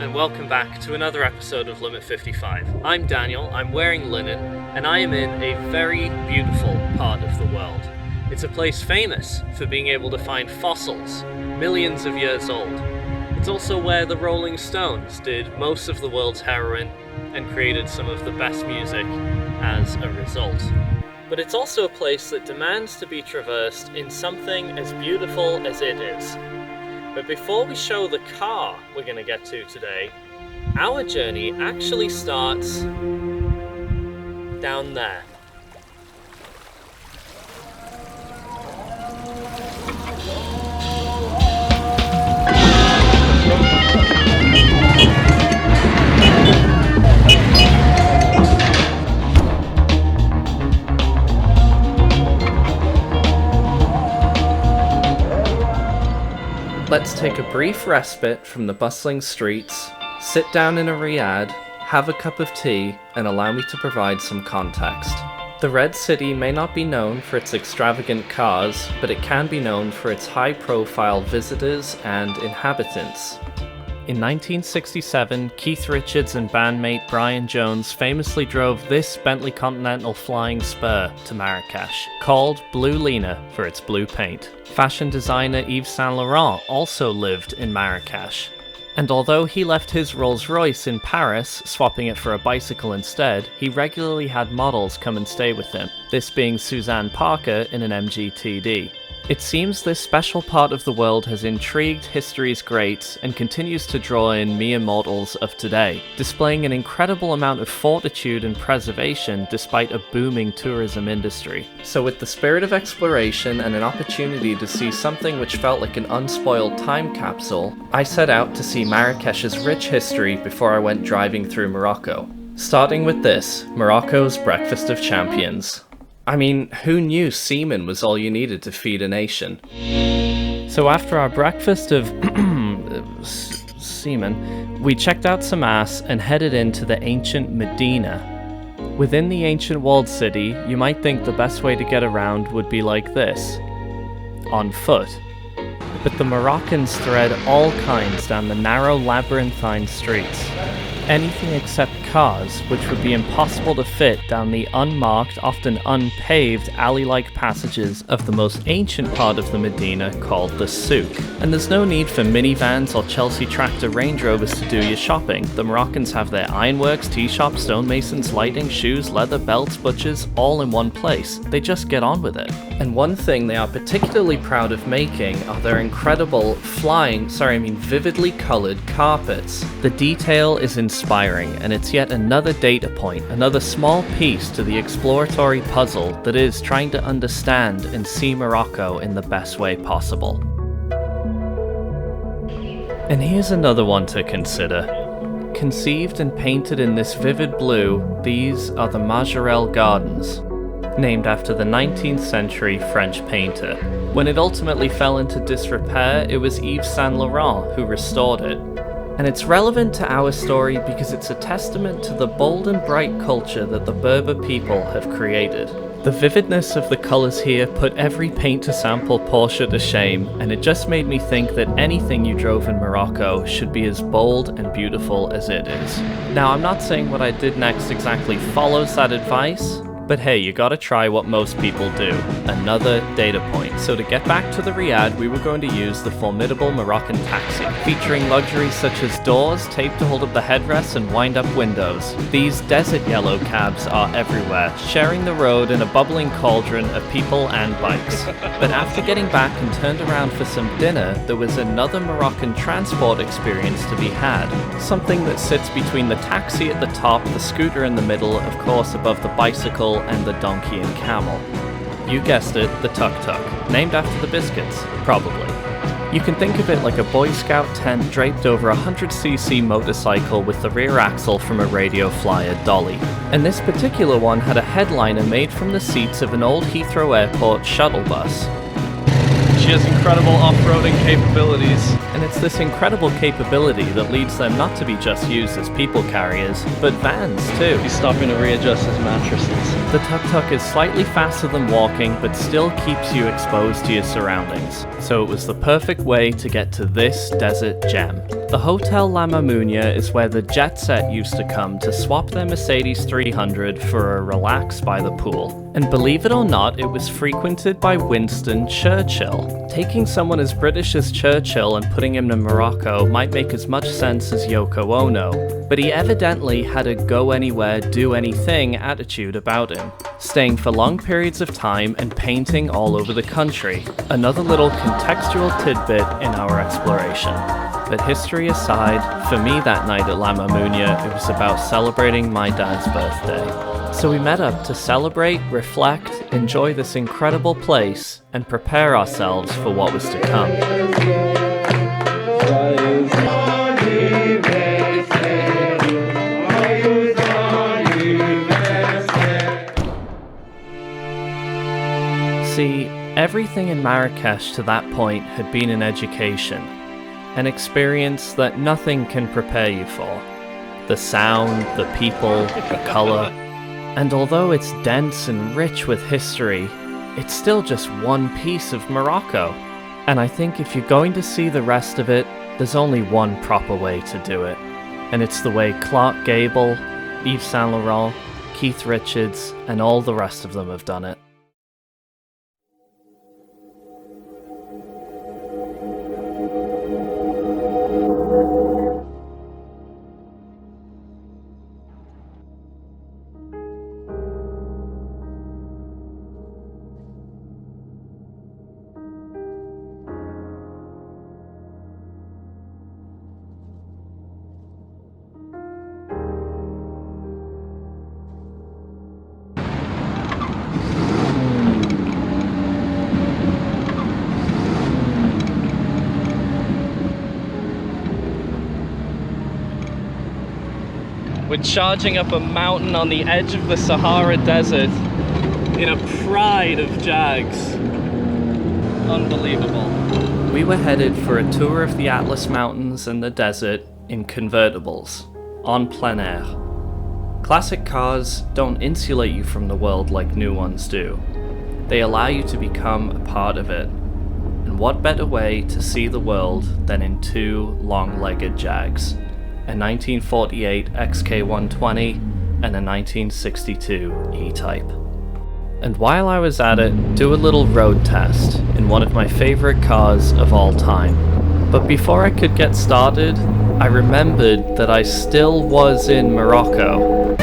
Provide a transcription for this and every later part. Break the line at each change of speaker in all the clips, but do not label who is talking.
and welcome back to another episode of Limit 55. I'm Daniel, I'm wearing linen, and I am in a very beautiful part of the world. It's a place famous for being able to find fossils, millions of years old. It's also where the Rolling Stones did most of the world's heroin and created some of the best music as a result. But it's also a place that demands to be traversed in something as beautiful as it is. But before we show the car we're going to get to today, our journey actually starts down there. Let's take a brief respite from the bustling streets, sit down in a riad, have a cup of tea, and allow me to provide some context. The Red City may not be known for its extravagant cars, but it can be known for its high-profile visitors and inhabitants. In 1967, Keith Richards and bandmate Brian Jones famously drove this Bentley Continental Flying Spur to Marrakesh, called Blue Lena for its blue paint. Fashion designer Yves Saint Laurent also lived in Marrakesh. And although he left his Rolls-Royce in Paris, swapping it for a bicycle instead, he regularly had models come and stay with him, this being Suzanne Parker in an MGTD. It seems this special part of the world has intrigued history's greats and continues to draw in mere mortals of today, displaying an incredible amount of fortitude and preservation despite a booming tourism industry. So with the spirit of exploration and an opportunity to see something which felt like an unspoiled time capsule, I set out to see Marrakesh's rich history before I went driving through Morocco. Starting with this, Morocco's Breakfast of Champions. I mean, who knew semen was all you needed to feed a nation? So after our breakfast of semen, we checked out some ass and headed into the ancient Medina. Within the ancient walled city, you might think the best way to get around would be like this, on foot. But the Moroccans thread all kinds down the narrow labyrinthine streets. Anything except cars, which would be impossible to fit down the unmarked, often unpaved alley-like passages of the most ancient part of the Medina called the Souk. And there's no need for minivans or Chelsea tractor Range Rovers to do your shopping. The Moroccans have their ironworks, tea shops, stonemasons, lighting, shoes, leather, belts, butchers, all in one place. They just get on with it. And one thing they are particularly proud of making are their incredible vividly colored carpets. The detail is inspiring, and it's yet another data point, another small piece to the exploratory puzzle that is trying to understand and see Morocco in the best way possible. And here's another one to consider. Conceived and painted in this vivid blue, these are the Majorelle Gardens, named after the 19th century French painter. When it ultimately fell into disrepair, it was Yves Saint Laurent who restored it. And it's relevant to our story because it's a testament to the bold and bright culture that the Berber people have created. The vividness of the colours here put every paint to sample Porsche to shame, and it just made me think that anything you drove in Morocco should be as bold and beautiful as it is. Now, I'm not saying what I did next exactly follows that advice, but hey, you gotta try what most people do. Another data point. So to get back to the riad, we were going to use the formidable Moroccan taxi, featuring luxuries such as doors, tape to hold up the headrests, and wind-up windows. These desert yellow cabs are everywhere, sharing the road in a bubbling cauldron of people and bikes. But after getting back and turned around for some dinner, there was another Moroccan transport experience to be had. Something that sits between the taxi at the top, the scooter in the middle, of course above the bicycle, and the donkey and camel. You guessed it, the tuk-tuk, named after the biscuits, probably. You can think of it like a Boy Scout tent draped over a 100cc motorcycle with the rear axle from a radio flyer dolly. And this particular one had a headliner made from the seats of an old Heathrow Airport shuttle bus. She has incredible off-roading capabilities. And it's this incredible capability that leads them not to be just used as people carriers, but vans too.
He's stopping to readjust his mattresses.
The tuk-tuk is slightly faster than walking, but still keeps you exposed to your surroundings. So it was the perfect way to get to this desert gem. The Hotel La Mamounia is where the jet set used to come to swap their Mercedes 300 for a relax by the pool. And believe it or not, it was frequented by Winston Churchill. Taking someone as British as Churchill and putting him to Morocco might make as much sense as Yoko Ono, but he evidently had a go anywhere, do anything attitude about him, staying for long periods of time and painting all over the country. Another little contextual tidbit in our exploration. But history aside, for me that night at La Mamounia, it was about celebrating my dad's birthday. So we met up to celebrate, reflect, enjoy this incredible place, and prepare ourselves for what was to come. See, everything in Marrakesh to that point had been an education, an experience that nothing can prepare you for. The sound, the people, the colour. And although it's dense and rich with history, it's still just one piece of Morocco. And I think if you're going to see the rest of it, there's only one proper way to do it. And it's the way Clark Gable, Yves Saint Laurent, Keith Richards, and all the rest of them have done it. We're charging up a mountain on the edge of the Sahara Desert in a pride of Jags. Unbelievable. We were headed for a tour of the Atlas Mountains and the desert in convertibles, en plein air. Classic cars don't insulate you from the world like new ones do. They allow you to become a part of it. And what better way to see the world than in two long-legged Jags? A 1948 XK120 and a 1962 E-Type. And while I was at it, do a little road test in one of my favorite cars of all time. But before I could get started, I remembered that I still was in Morocco.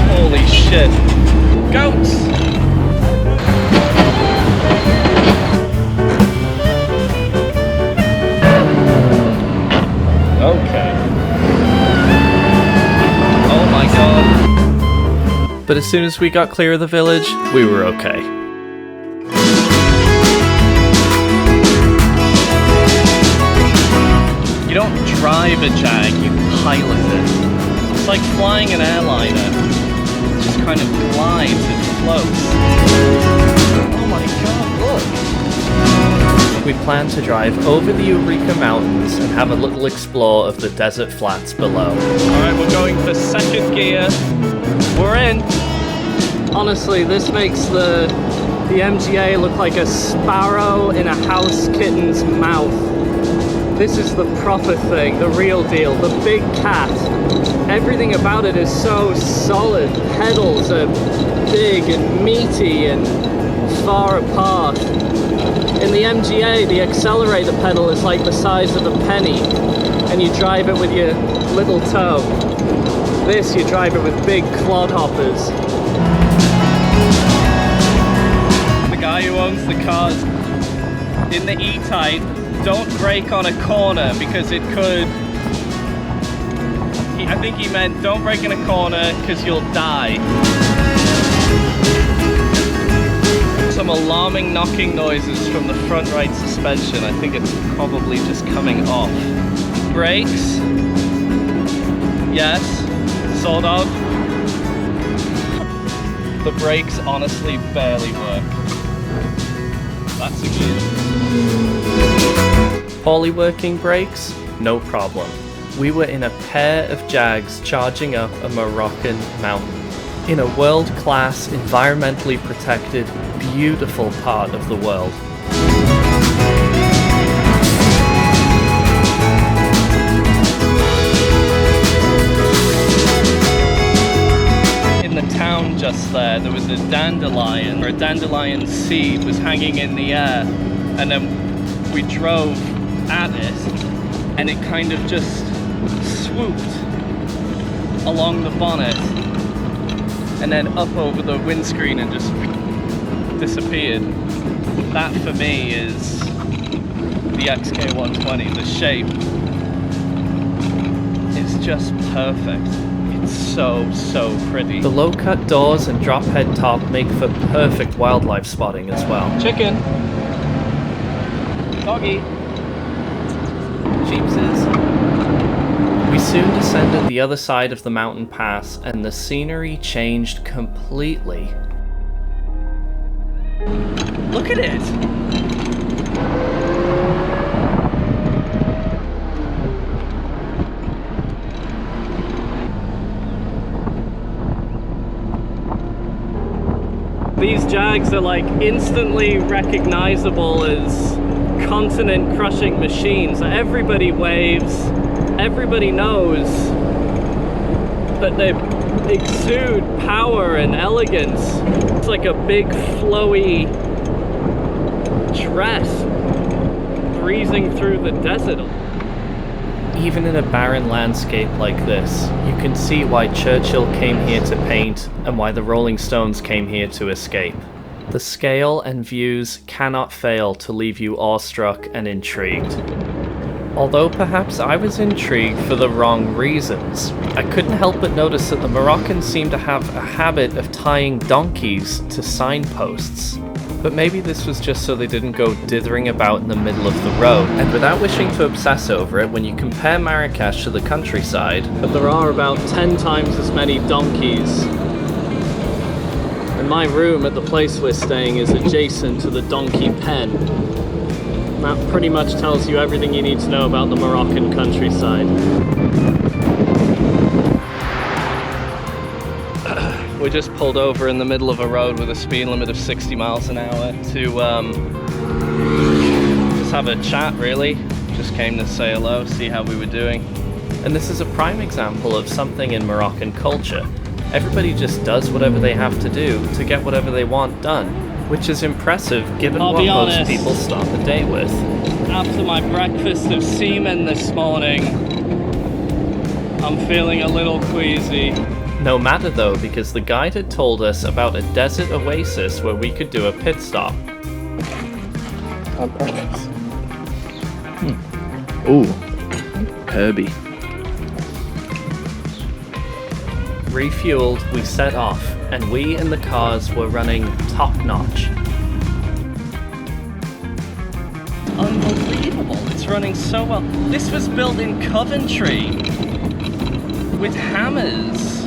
Holy shit. Goats! Okay. Oh my god. But as soon as we got clear of the village, we were okay. You don't drive a Jag, you pilot it. It's like flying an airliner. Just kind of glides and floats. Oh my god, look! We plan to drive over the Eureka Mountains and have a little explore of the desert flats below. Alright, we're going for second gear. We're in! Honestly, this makes the MGA look like a sparrow in a house kitten's mouth. This is the proper thing, the real deal, the big cat. Everything about it is so solid. Pedals are big and meaty and far apart. In the MGA, the accelerator pedal is like the size of a penny, and you drive it with your little toe. This, you drive it with big clodhoppers. The guy who owns the cars in the E-Type, don't brake on a corner because it could... I think he meant don't brake in a corner because you'll die. Some alarming knocking noises from the front right suspension. I think it's probably just coming off. Brakes. Yes.
Sort of. The brakes honestly barely work. That's a key.
Poorly working brakes? No problem. We were in a pair of Jags charging up a Moroccan mountain. In a world-class, environmentally protected, beautiful part of the world.
In the town just there was a dandelion, or a dandelion seed was hanging in the air, and then we drove at it, and it kind of just swooped along the bonnet and then up over the windscreen and just disappeared. That for me is the XK120. The shape is just perfect. It's so pretty.
The low-cut doors and drop-head top make for perfect wildlife spotting as well.
Chicken. Doggy.
Sheepses. We soon descended the other side of the mountain pass and the scenery changed completely.
Look at it! These Jags are like instantly recognizable as continent-crushing machines. Everybody waves. Everybody knows that they exude power and elegance. It's like a big flowy dress breezing through the desert.
Even in a barren landscape like this, you can see why Churchill came here to paint and why the Rolling Stones came here to escape. The scale and views cannot fail to leave you awestruck and intrigued. Although perhaps I was intrigued for the wrong reasons. I couldn't help but notice that the Moroccans seem to have a habit of tying donkeys to signposts. But maybe this was just so they didn't go dithering about in the middle of the road. And without wishing to obsess over it, when you compare Marrakesh to the countryside,
But there are about 10 times as many donkeys. And my room at the place we're staying is adjacent to the donkey pen. That pretty much tells you everything you need to know about the Moroccan countryside. We just pulled over in the middle of a road with a speed limit of 60 miles an hour to just have a chat, really. Just came to say hello, see how we were doing.
and this is a prime example of something in Moroccan culture. Everybody just does whatever they have to do to get whatever they want done, which is impressive given
I'll
what
be
most
honest.
people start the day with.
After my breakfast of semen this morning, I'm feeling a little queasy.
No matter though, because the guide had told us about a desert oasis where we could do a pit stop.
On purpose.
Ooh, herby.
Refueled, we set off, and we in the cars were running top-notch.
Unbelievable, it's running so well. This was built in Coventry with hammers.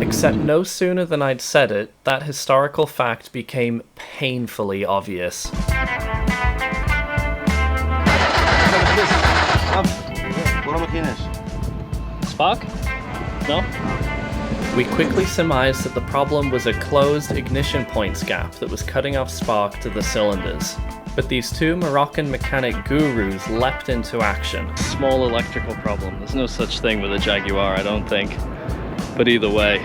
Except no sooner than I'd said it, that historical fact became painfully obvious.
Spark? No?
We quickly surmised that the problem was a closed ignition points gap that was cutting off spark to the cylinders. But these two Moroccan mechanic gurus leapt into action.
Small electrical problem. There's no such thing with a Jaguar, I don't think. But either way,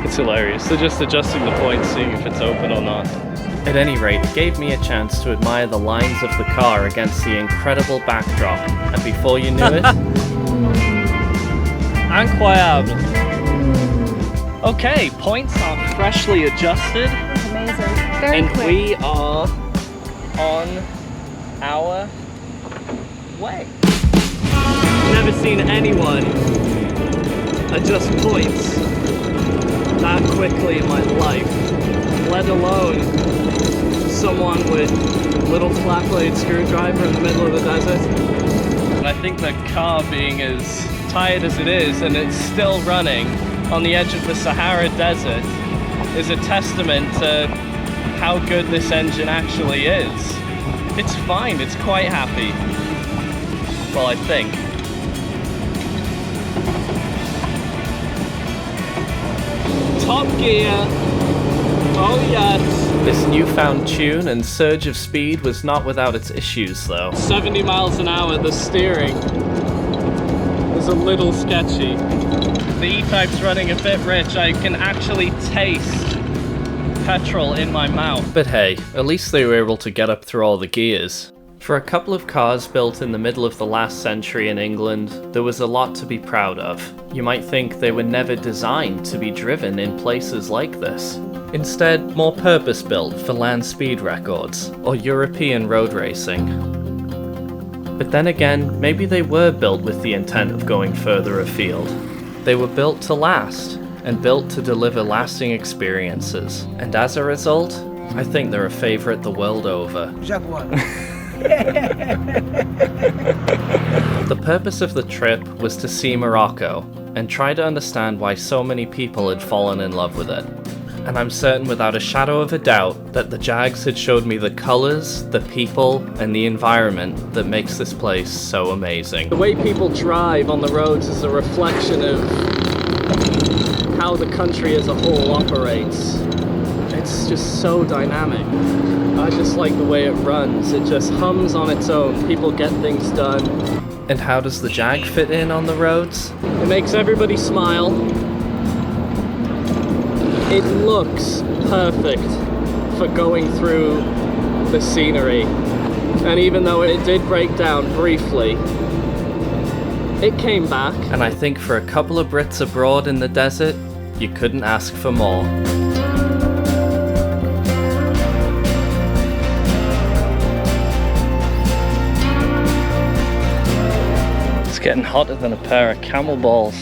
it's hilarious. They're just adjusting the points, seeing if it's open or not.
At any rate, it gave me a chance to admire the lines of the car against the incredible backdrop, and before you knew it...
Incroyable. Okay, points are freshly adjusted.
Amazing. Very
And
quick.
we are on our way. Never seen anyone adjust points that quickly in my life, let alone someone with a little flat blade screwdriver in the middle of the desert. And I think the car being as tired as it is and it's still running on the edge of the Sahara Desert is a testament to how good this engine actually is. It's fine, it's quite happy. Well, I think. Top gear. Oh yes.
This newfound tune and surge of speed was not without its issues though.
70 miles an hour, the steering is a little sketchy. The E-Type's running a bit rich. I can actually taste petrol in my mouth.
But hey, at least they were able to get up through all the gears. For a couple of cars built in the middle of the last century in England, there was a lot to be proud of. You might think they were never designed to be driven in places like this. Instead, more purpose-built for land speed records, or European road racing. But then again, maybe they were built with the intent of going further afield. They were built to last, and built to deliver lasting experiences. And as a result, I think they're a favorite the world over.
Jaguar.
The purpose of the trip was to see Morocco, and try to understand why so many people had fallen in love with it. And I'm certain without a shadow of a doubt that the Jags had showed me the colours, the people, and the environment that makes this place so amazing.
The way people drive on the roads is a reflection of how the country as a whole operates. It's just so dynamic. I just like the way it runs. It just hums on its own. People get things done.
And how does the Jag fit in on the roads?
It makes everybody smile. It looks perfect for going through the scenery. And even though it did break down briefly, it came back.
And I think for a couple of Brits abroad in the desert, you couldn't ask for more.
It's getting hotter than a pair of camel balls.